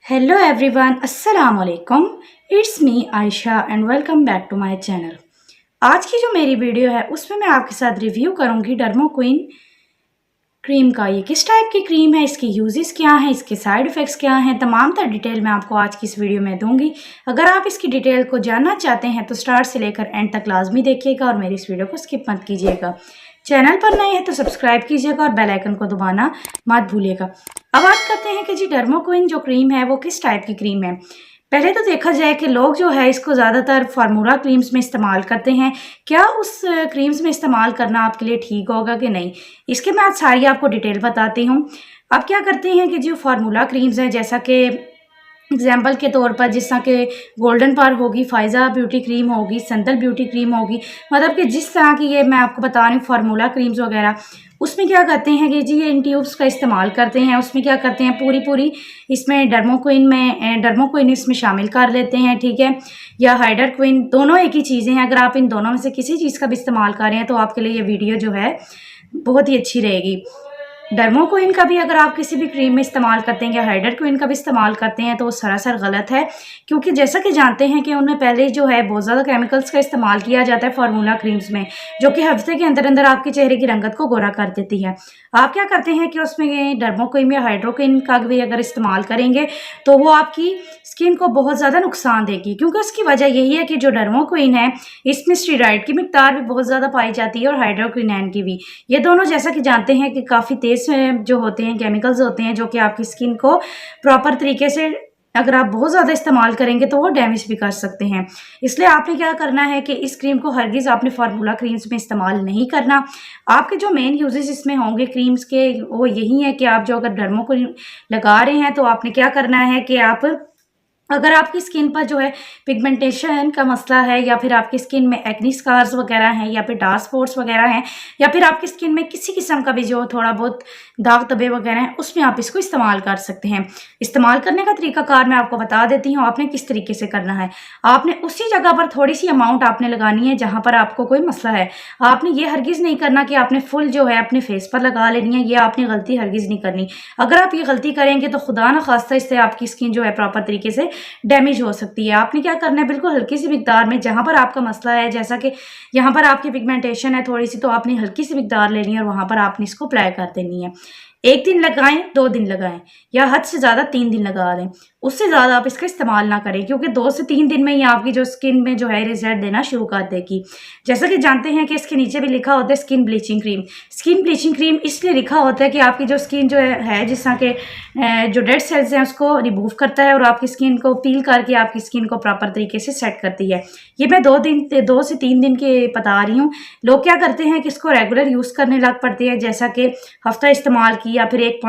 Hello everyone, अस्सलाम वालेकुम। It's me Ayesha and welcome back to my channel. आज की जो मेरी वीडियो है उसमें मैं आपके साथ रिव्यू करूंगी डर्मोक्विन क्रीम का। ये किस टाइप की क्रीम है, इसके यूजेस क्या हैं, इसके साइड इफ़ेक्ट्स क्या हैं, तमाम तर डिटेल मैं आपको आज की इस वीडियो में दूंगी। अगर आप इसकी डिटेल को जानना चाहते हैं तो स्टार्ट से लेकर एंड तक लाजमी देखिएगा और मेरी इस वीडियो को स्किप मत कीजिएगा। चैनल पर नए हैं तो सब्सक्राइब कीजिएगा और बेल आइकन को दबाना मत भूलिएगा। अब बात करते हैं कि जी डर्मोक्विन जो क्रीम है वो किस टाइप की क्रीम है। पहले तो देखा जाए कि लोग जो है इसको ज़्यादातर फार्मूला क्रीम्स में इस्तेमाल करते हैं। क्या उस क्रीम्स में इस्तेमाल करना आपके लिए ठीक होगा कि नहीं, इसके मैं आज सारी आपको डिटेल बताती हूँ। अब क्या करते हैं कि जो फार्मूला क्रीम्स हैं, जैसा कि एग्जाम्पल के तौर पर जिस तरह के गोल्डन पार होगी, फ़ायज़ा ब्यूटी क्रीम होगी, संदल ब्यूटी क्रीम होगी, मतलब कि जिस तरह की ये मैं आपको बता रही हूँ फार्मूला क्रीम्स वगैरह, उसमें क्या करते हैं कि जी ये इन ट्यूब्स का इस्तेमाल करते हैं। उसमें क्या करते हैं, पूरी इसमें डर्मोक्विन इसमें शामिल कर लेते हैं, ठीक है, या हाइड्रोक्विन, दोनों एक ही चीज़ें हैं। अगर आप इन दोनों में से किसी चीज़ का भी इस्तेमाल कर रहे हैं तो आपके लिए ये वीडियो जो है बहुत ही अच्छी रहेगी। डर्मोक्विन का भी अगर आप किसी भी क्रीम में इस्तेमाल करते हैं या हाइड्रोक्विन का भी इस्तेमाल करते हैं तो वो सरासर गलत है, क्योंकि जैसा कि जानते हैं कि उनमें पहले जो है बहुत ज़्यादा केमिकल्स का इस्तेमाल किया जाता है फार्मूला क्रीम्स में, जो कि हफ्ते के अंदर अंदर आपके चेहरे की रंगत को गोरा कर देती है। आप क्या करते हैं कि उसमें डर्मोक्विन या हाइड्रोक्विन का भी अगर इस्तेमाल करेंगे तो वो आपकी स्किन को बहुत ज़्यादा नुकसान देगी, क्योंकि उसकी वजह यही है कि जो डर्मोक्विन है इसमें स्टेरॉइड की मिकदार भी बहुत ज़्यादा पाई जाती है और हाइड्रोक्विनोन की भी। ये दोनों जैसा कि जानते हैं कि काफ़ी तेज़ जो होते हैं केमिकल्स होते हैं, जो कि आपकी स्किन को प्रॉपर तरीके से अगर आप बहुत ज़्यादा इस्तेमाल करेंगे तो वो डैमेज भी कर सकते हैं। इसलिए आपने क्या करना है कि इस क्रीम को हरगिज़ आपने फार्मूला क्रीम्स में इस्तेमाल नहीं करना। आपके जो मेन यूजेस इसमें होंगे क्रीम्स के वो यही है कि आप जो अगर डर्मोक्विन लगा रहे हैं तो आपने क्या करना है कि आप अगर आपकी स्किन पर जो है पिगमेंटेशन का मसला है, या फिर आपकी स्किन में एक्नी स्कार्स वगैरह हैं, या फिर डार्क स्पॉट्स वगैरह हैं, या फिर आपकी स्किन में किसी किस्म का भी जो थोड़ा बहुत दाग धब्बे वगैरह हैं, उसमें आप इसको इस्तेमाल कर सकते हैं। इस्तेमाल करने का तरीकाकार मैं आपको बता देती हूँ आपने किस तरीके से करना है। आपने उसी जगह पर थोड़ी सी अमाउंट आपने लगानी है जहाँ पर आपको कोई मसला है। आपने ये हरगिज़ नहीं करना कि आपने फुल जो है अपने फेस पर लगा लेनी है, ये आपने गलती हरगिज़ नहीं करनी। अगर आप ये गलती करेंगे तो खुदा न खास्ता इससे आपकी स्किन जो है प्रॉपर तरीके से डैमेज हो सकती है। आपने क्या करना है, बिल्कुल हल्की सी मिकदार में जहाँ पर आपका मसला है, जैसा कि यहाँ पर आपकी पिगमेंटेशन है थोड़ी सी, तो आपने हल्की सी मिकदार लेनी है और वहाँ पर आपने इसको अप्लाई कर देनी है। 1 दिन लगाएं, 2 दिन लगाएं, या हद से ज़्यादा 3 दिन लगा लें। उससे ज़्यादा आप इसका इस्तेमाल ना करें, क्योंकि 2 से 3 दिन में ही आपकी जो स्किन में जो है रिजल्ट देना शुरू कर देगी। जैसा कि जानते हैं कि इसके नीचे भी लिखा होता है skin bleaching cream. Skin bleaching cream इसलिए लिखा होता है कि आपकी जो स्किन जो है जिस तरह के जो डेड सेल्स हैं उसको रिमूव करता है और आपकी स्किन को पील करके आपकी स्किन को प्रॉपर तरीके से सेट करती है। ये मैं 2 से 3 दिन के बता रही हूँ। लोग क्या करते हैं कि इसको रेगुलर यूज़ करने लग पड़ते हैं, जैसा कि हफ्ता इस्तेमाल की या फिर एक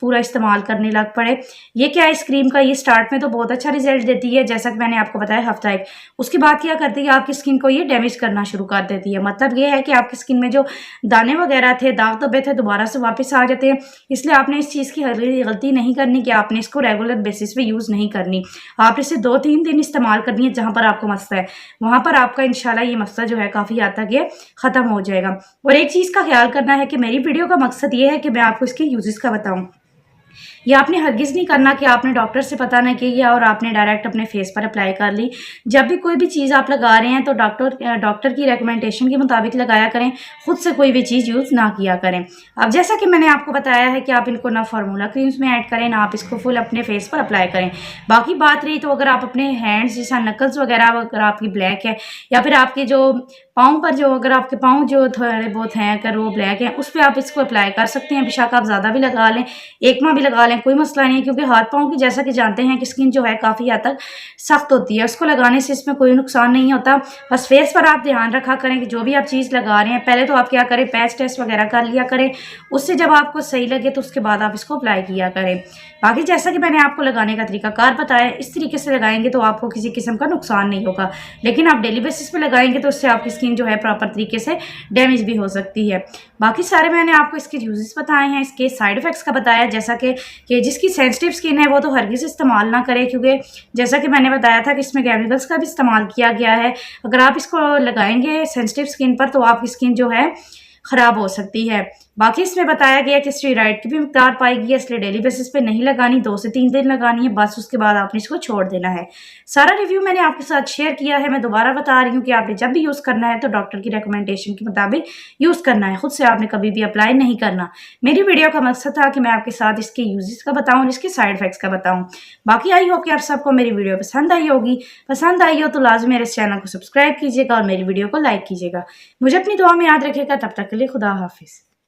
पूरा इस्तेमाल करने लग पड़े। ये क्या है, इस क्रीम का ये स्टार्ट में तो बहुत अच्छा रिजल्ट देती है, जैसा कि मैंने आपको बताया हफ्ता एक। उसके बाद क्या करती है, आपकी स्किन को ये डैमेज करना शुरू कर देती है। मतलब ये है कि आपकी स्किन में जो दाने वगैरह थे, दाग धब्बे थे, दोबारा से वापस आ जाते हैं। इसलिए आपने इस चीज़ की गलती नहीं करनी कि आपने इसको रेगुलर बेसिस पे यूज़ नहीं करनी। आपने इसे 2-3 दिन इस्तेमाल करनी है जहाँ पर आपको मसला है, वहाँ पर आपका इंशाल्लाह ये मसला जो है काफ़ी हद तक ये ख़त्म हो जाएगा। और एक चीज़ का ख्याल करना है कि मेरी वीडियो का मकसद ये है कि मैं आपको इसके यूजेस का बताऊँ। ये आपने हरगिज़ नहीं करना कि आपने डॉक्टर से पता नहीं किया और आपने डायरेक्ट अपने फेस पर अप्लाई कर ली। जब भी कोई भी चीज़ आप लगा रहे हैं तो डॉक्टर की रिकमेंडेशन के मुताबिक लगाया करें, खुद से कोई भी चीज़ यूज़ ना किया करें। अब जैसा कि मैंने आपको बताया है कि आप इनको ना फार्मूला क्रीम्स में ऐड करें, ना आप इसको फुल अपने फेस पर अप्लाई करें। बाकी बात रही तो अगर आप अपने हैंड्स जैसा नकल्स वगैरह अगर आपकी ब्लैक है, या फिर आपके जो पाँव पर जो अगर आपके पाँव जो थोड़े बहुत हैं अगर वो ब्लैक हैं, उस पर आप इसको अप्लाई कर सकते हैं। बेशक आप ज़्यादा भी लगा लें, एक माह भी लगा लें, कोई मसला नहीं है, क्योंकि हाथ पाँव की जैसा कि जानते हैं कि स्किन जो है काफ़ी हद तक सख्त होती है। उसको लगाने से इसमें कोई नुकसान नहीं होता। बस फेस पर आप ध्यान रखा करें कि जो भी आप चीज़ लगा रहे हैं पहले तो आप क्या करें, पैच टेस्ट वगैरह कर लिया करें। उससे जब आपको सही लगे तो उसके बाद आप इसको अप्लाई किया करें। बाकी जैसा कि मैंने आपको लगाने का तरीकाकार बताया, इस तरीके से लगाएंगे तो आपको किसी किस्म का नुकसान नहीं होगा। लेकिन आप डेली बेसिस पे लगाएंगे तो उससे आपकी स्किन जो है प्रॉपर तरीके से डैमेज भी हो सकती है। बाकी सारे मैंने आपको इसके यूजेस बताए हैं, इसके साइड इफ़ेक्ट्स का बताया, जैसा कि जिसकी सेंसिटिव स्किन है वो तो हरगिज़ इस्तेमाल ना करे, क्योंकि जैसा कि मैंने बताया था कि इसमें केमिकल्स का भी इस्तेमाल किया गया है। अगर आप इसको लगाएंगे सेंसिटिव स्किन पर तो आपकी स्किन जो है ख़राब हो सकती है। बाकी इसमें बताया गया कि स्टेरॉइड की भी मकदार पाई गई है, इसलिए डेली बेसिस पे नहीं लगानी, 2 से 3 दिन लगानी है बस, उसके बाद आपने इसको छोड़ देना है। सारा रिव्यू मैंने आपके साथ शेयर किया है। मैं दोबारा बता रही हूँ कि आपने जब भी यूज़ करना है तो डॉक्टर की रिकमेंडेशन के मुताबिक यूज़ करना है, खुद से आपने कभी भी अप्लाई नहीं करना। मेरी वीडियो का मकसद था कि मैं आपके साथ इसके यूजेस का बताऊँ, इसके साइड इफेक्ट्स का बताऊँ। बाकी आई होप कि आप सबको मेरी वीडियो पसंद आई होगी। पसंद आई हो तो लाजमी मेरे इस चैनल को सब्सक्राइब कीजिएगा और मेरी वीडियो को लाइक कीजिएगा। मुझे अपनी दुआ में याद रखिएगा। तब तक के लिए खुदा हाफिज़।